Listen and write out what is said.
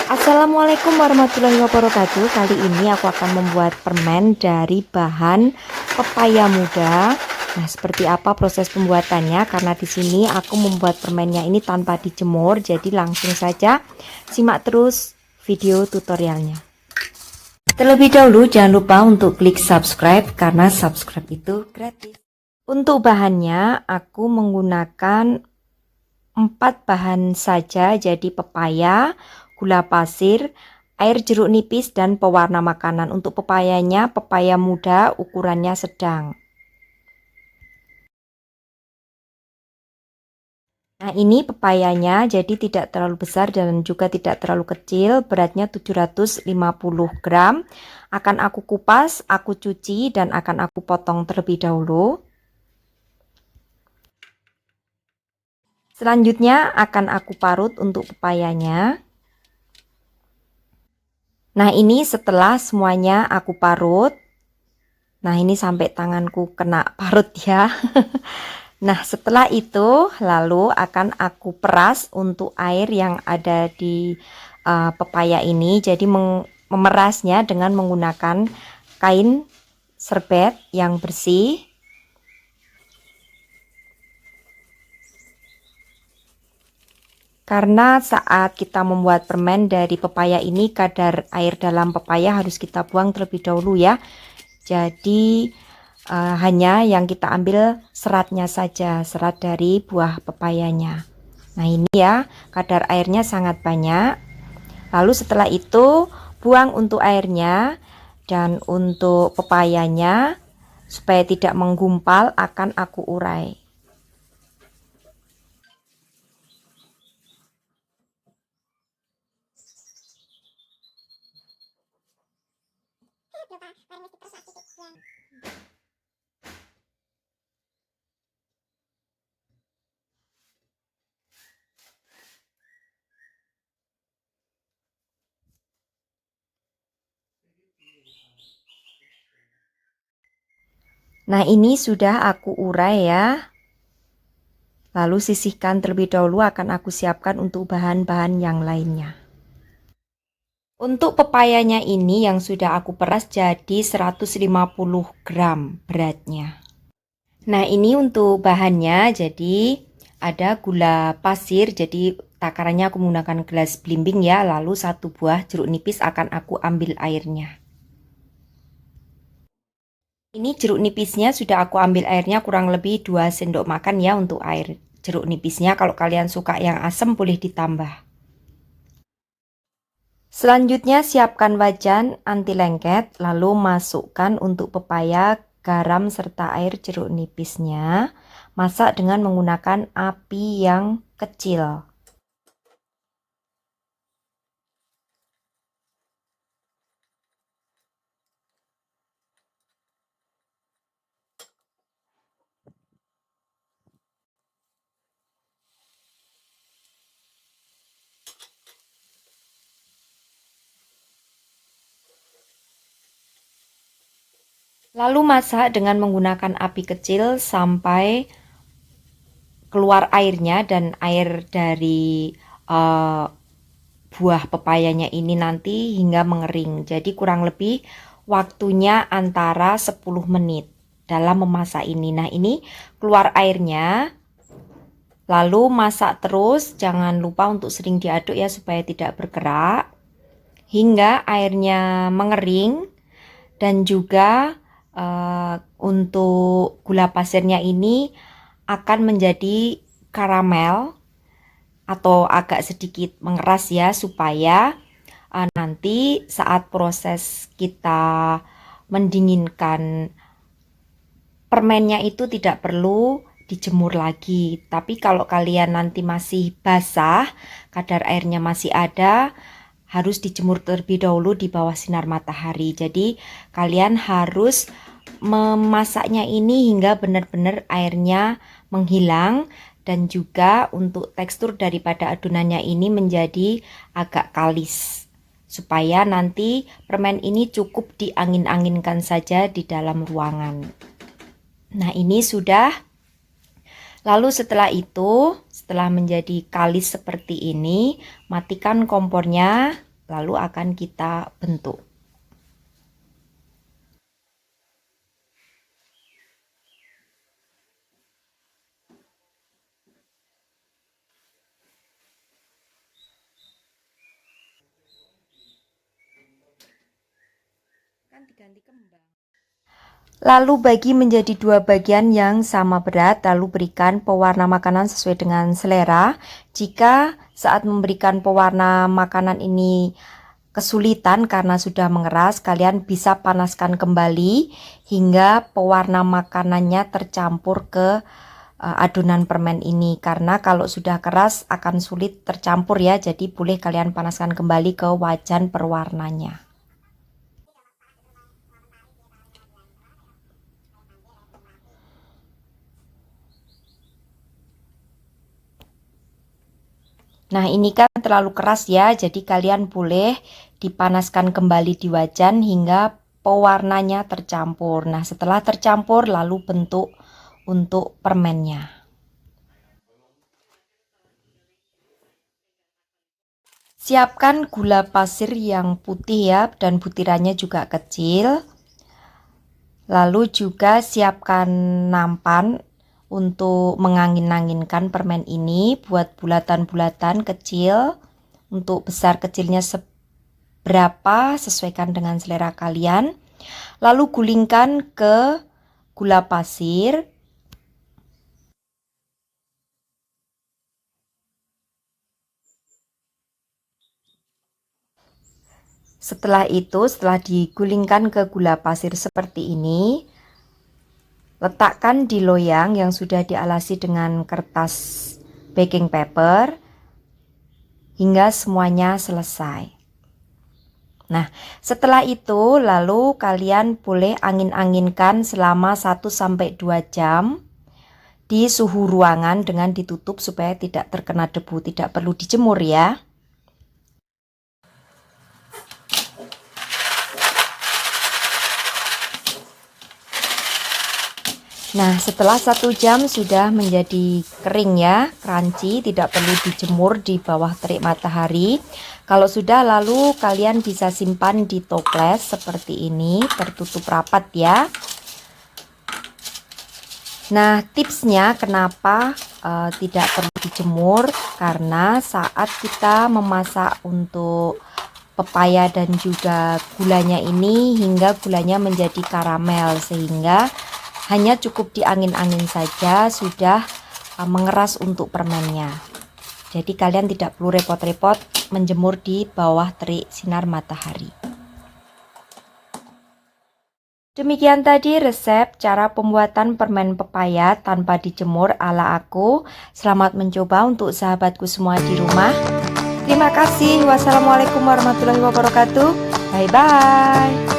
Assalamualaikum warahmatullahi wabarakatuh. Kali ini aku akan membuat permen dari bahan pepaya muda. Nah, seperti apa proses pembuatannya? Karena di sini aku membuat permennya ini tanpa dijemur, jadi langsung saja simak terus video tutorialnya. Terlebih dahulu jangan lupa untuk klik subscribe karena subscribe itu gratis. Untuk bahannya aku menggunakan 4 bahan saja, jadi pepaya, gula pasir, air jeruk nipis, dan pewarna makanan. Untuk pepayanya, pepaya muda ukurannya sedang. Nah, ini pepayanya jadi tidak terlalu besar dan juga tidak terlalu kecil, beratnya 750 gram. Akan aku kupas, aku cuci, dan akan aku potong terlebih dahulu. Selanjutnya akan aku parut untuk pepayanya. Nah, ini setelah semuanya aku parut. Nah, ini sampai tanganku kena parut ya. Nah, setelah itu lalu akan aku peras untuk air yang ada di pepaya ini. Jadi memerasnya dengan menggunakan kain serbet yang bersih. Karena saat kita membuat permen dari pepaya ini, kadar air dalam pepaya harus kita buang terlebih dahulu ya. Jadi hanya yang kita ambil seratnya saja, serat dari buah pepayanya. Nah, ini ya, kadar airnya sangat banyak. Lalu setelah itu buang untuk airnya, dan untuk pepayanya supaya tidak menggumpal akan aku urai. Nah, ini sudah aku urai ya. Lalu sisihkan terlebih dahulu, akan aku siapkan untuk bahan-bahan yang lainnya. Untuk pepayanya ini yang sudah aku peras jadi 150 gram beratnya. Nah, ini untuk bahannya, jadi ada gula pasir, jadi takarannya aku menggunakan gelas belimbing ya, lalu 1 buah jeruk nipis akan aku ambil airnya. Ini jeruk nipisnya sudah aku ambil airnya kurang lebih 2 sendok makan ya untuk air jeruk nipisnya. Kalau kalian suka yang asam boleh ditambah. Selanjutnya siapkan wajan anti lengket, lalu masukkan untuk pepaya, garam, serta air jeruk nipisnya. Masak dengan menggunakan api yang kecil. Lalu masak dengan menggunakan api kecil sampai keluar airnya, dan air dari buah pepayanya ini nanti hingga mengering. Jadi kurang lebih waktunya antara 10 menit dalam memasak ini. Nah, ini keluar airnya. Lalu masak terus, jangan lupa untuk sering diaduk ya supaya tidak bergerak hingga airnya mengering. Dan juga untuk gula pasirnya ini akan menjadi karamel atau agak sedikit mengeras ya, supaya nanti saat proses kita mendinginkan permennya itu tidak perlu dijemur lagi. Tapi kalau kalian nanti masih basah, kadar airnya masih ada, harus dijemur terlebih dahulu di bawah sinar matahari. Jadi kalian harus memasaknya ini hingga benar-benar airnya menghilang, dan juga untuk tekstur daripada adonannya ini menjadi agak kalis, supaya nanti permen ini cukup diangin-anginkan saja di dalam ruangan. Nah, ini sudah. Lalu setelah itu, setelah menjadi kalis seperti ini, matikan kompornya. lalu akan kita bentuk. Lalu bagi menjadi dua bagian yang sama berat, lalu berikan pewarna makanan sesuai dengan selera. Jika saat memberikan pewarna makanan ini kesulitan karena sudah mengeras, kalian bisa panaskan kembali hingga pewarna makanannya tercampur ke adonan permen ini. Karena kalau sudah keras akan sulit tercampur ya, jadi boleh kalian panaskan kembali ke wajan perwarnanya. Nah, ini kan terlalu keras ya, jadi kalian boleh dipanaskan kembali di wajan hingga pewarnanya tercampur. Nah, setelah tercampur lalu bentuk untuk permennya. Siapkan gula pasir yang putih ya, dan butirannya juga kecil. Lalu juga siapkan nampan untuk mengangin-anginkan permen ini, buat bulatan-bulatan kecil. Untuk besar kecilnya seberapa sesuaikan dengan selera kalian. Lalu gulingkan ke gula pasir. Setelah digulingkan ke gula pasir seperti ini, letakkan di loyang yang sudah dialasi dengan kertas baking paper hingga semuanya selesai. Nah, setelah itu lalu kalian boleh angin-anginkan selama 1-2 jam di suhu ruangan dengan ditutup supaya tidak terkena debu, tidak perlu dijemur ya. Nah, setelah 1 jam sudah menjadi kering ya, crunchy, tidak perlu dijemur di bawah terik matahari. Kalau sudah, lalu kalian bisa simpan di toples seperti ini, tertutup rapat ya. Nah, tipsnya kenapa tidak perlu dijemur, karena saat kita memasak untuk pepaya dan juga gulanya ini hingga gulanya menjadi karamel, sehingga hanya cukup diangin-angin saja sudah mengeras untuk permennya. Jadi kalian tidak perlu repot-repot menjemur di bawah terik sinar matahari. Demikian tadi resep cara pembuatan permen pepaya tanpa dijemur ala aku. Selamat mencoba untuk sahabatku semua di rumah. Terima kasih. Wassalamualaikum warahmatullahi wabarakatuh. Bye-bye.